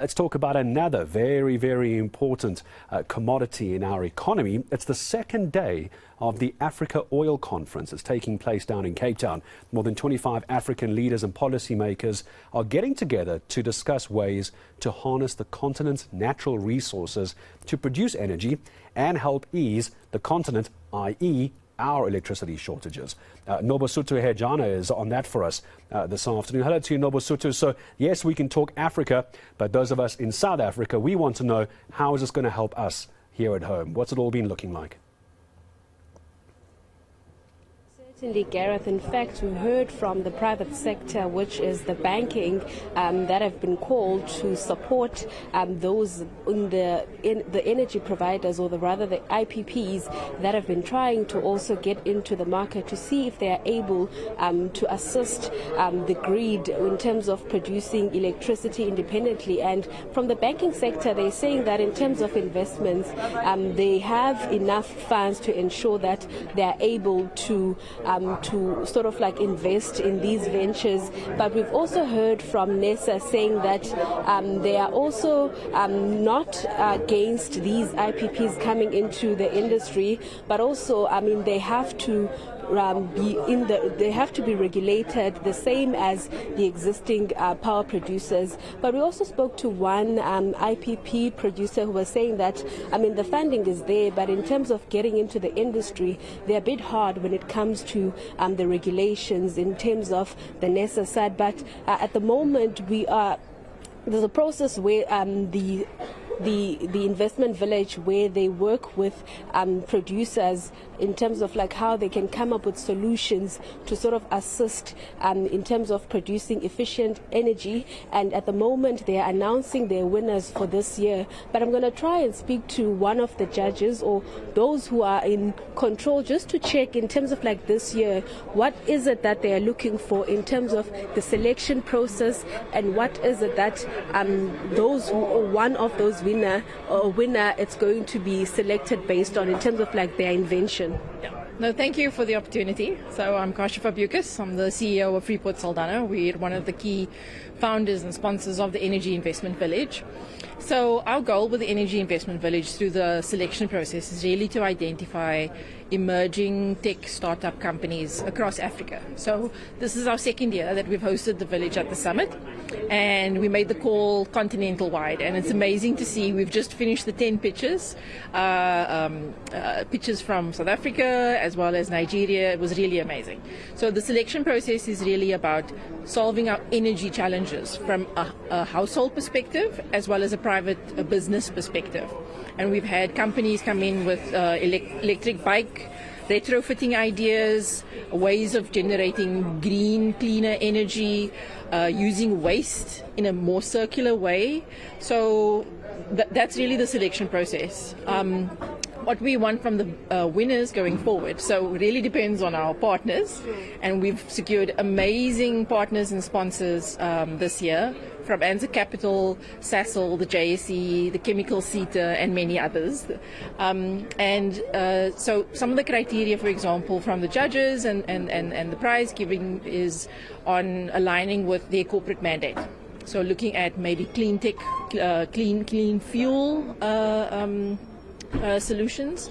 Let's talk about another very, very important commodity in our economy. It's the second day of the Africa Oil Conference. It's taking place down in Cape Town. More than 25 African leaders and policymakers are getting together to discuss ways to harness the continent's natural resources to produce energy and help ease the continent, i.e., our electricity shortages. Nobesuthu Hejana is on that for us this afternoon. Hello to you, Nobesuthu. So, yes, we can talk Africa, but those of us in South Africa, we want to know, how is this going to help us here at home? What's it all been looking like? Certainly, Gareth. In fact, we heard from the private sector, which is the banking, that have been called to support those in the energy providers, or rather the IPPs, that have been trying to also get into the market to see if they are able to assist the grid in terms of producing electricity independently. And from the banking sector, they're saying that in terms of investments, they have enough funds to ensure that they are able to sort of like invest in these ventures. But we've also heard from NESA saying that they are also not against these IPPs coming into the industry, but also, they have to they have to be regulated the same as the existing power producers. But we also spoke to one IPP producer who was saying that, the funding is there, but in terms of getting into the industry, they're a bit hard when it comes to the regulations in terms of the NESA side. But at the moment, there's a process where the investment village, where they work with producers in terms of like how they can come up with solutions to sort of assist in terms of producing efficient energy. And at the moment, they are announcing their winners for this year. But I'm going to try and speak to one of the judges, or those who are in control, just to check in terms of like this year, what is it that they are looking for in terms of the selection process, and what is it that one of those winner it's going to be selected based on in terms of like their invention. Yeah. No, thank you for the opportunity. So I'm Kashifa Bukas. I'm the CEO of Freeport Saldanha. We're one of the key founders and sponsors of the Energy Investment Village. So our goal with the Energy Investment Village through the selection process is really to identify emerging tech startup companies across Africa. So this is our second year that we've hosted the village at the summit, and we made the call continental wide, and it's amazing to see. We've just finished the 10 pitches, pitches from South Africa as well as Nigeria. It was really amazing. So the selection process is really about solving our energy challenges from a household perspective as well as a private business perspective. And we've had companies come in with electric bike retrofitting ideas, ways of generating green, cleaner energy, using waste in a more circular way. So that's really the selection process. What we want from the winners going forward. So it really depends on our partners, and we've secured amazing partners and sponsors this year, from eNCA Capital, Sasol, the JSE, the Chemical Seater, and many others. So some of the criteria, for example, from the judges and the prize giving is on aligning with their corporate mandate. So looking at maybe clean tech, clean fuel solutions,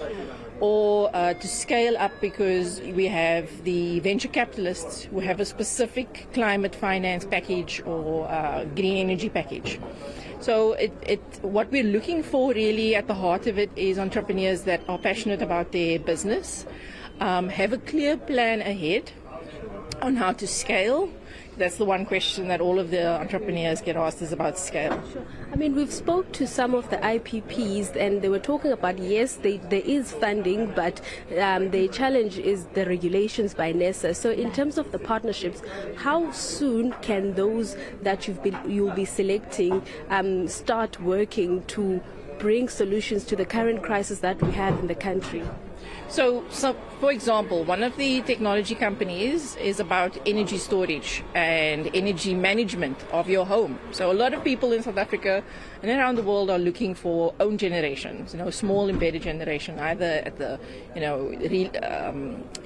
or to scale up, because we have the venture capitalists who have a specific climate finance package or green energy package. So what we're looking for really at the heart of it is entrepreneurs that are passionate about their business, have a clear plan ahead on how to scale. That's the one question that all of the entrepreneurs get asked, is about scale. Sure. We've spoke to some of the IPPs, and they were talking about, yes, there is funding, but the challenge is the regulations by NESA. So in terms of the partnerships, how soon can those that you'll be selecting start working to bring solutions to the current crisis that we have in the country? So, for example, one of the technology companies is about energy storage and energy management of your home. So a lot of people in South Africa and around the world are looking for own generations, small embedded generation, either at the,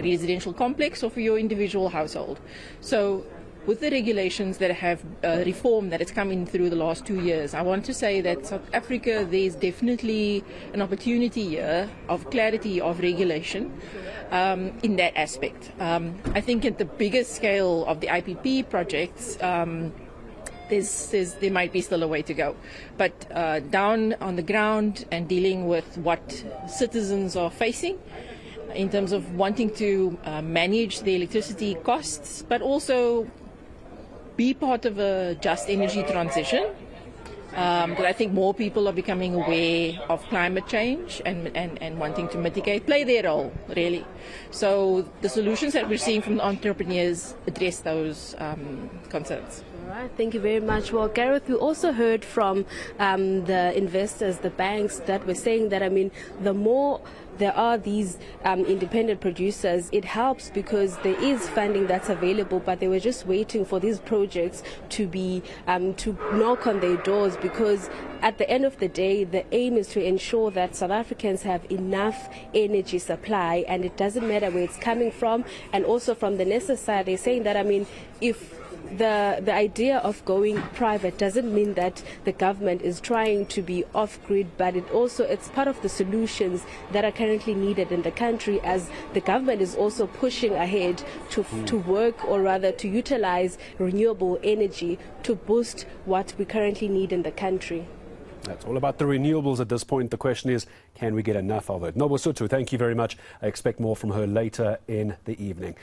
residential complex or for your individual household. So with the regulations that have reform that has come in through the last 2 years, I want to say that South Africa, there's definitely an opportunity here of clarity of regulation in that aspect. I think at the biggest scale of the IPP projects, there might be still a way to go. But down on the ground and dealing with what citizens are facing in terms of wanting to manage the electricity costs, but also be part of a just energy transition. But I think more people are becoming aware of climate change and wanting to mitigate, play their role, really. So the solutions that we're seeing from the entrepreneurs address those concerns. All right, thank you very much. Well, Gareth, we also heard from the investors, the banks, that were saying that, I mean, the more there are these independent producers, it helps because there is funding that's available, but they were just waiting for these projects to be to knock on their doors, because at the end of the day, the aim is to ensure that South Africans have enough energy supply, and it doesn't matter where it's coming from. And also from the NESA side, they're saying that, I mean, if the idea of going private doesn't mean that the government is trying to be off-grid, but it's part of the solutions that are currently needed in the country, as the government is also pushing ahead to work, or rather to utilize renewable energy to boost what we currently need in the country. That's all about the renewables at this point. The question is, can we get enough of it? Nobesuthu, thank you very much. I expect more from her later in the evening.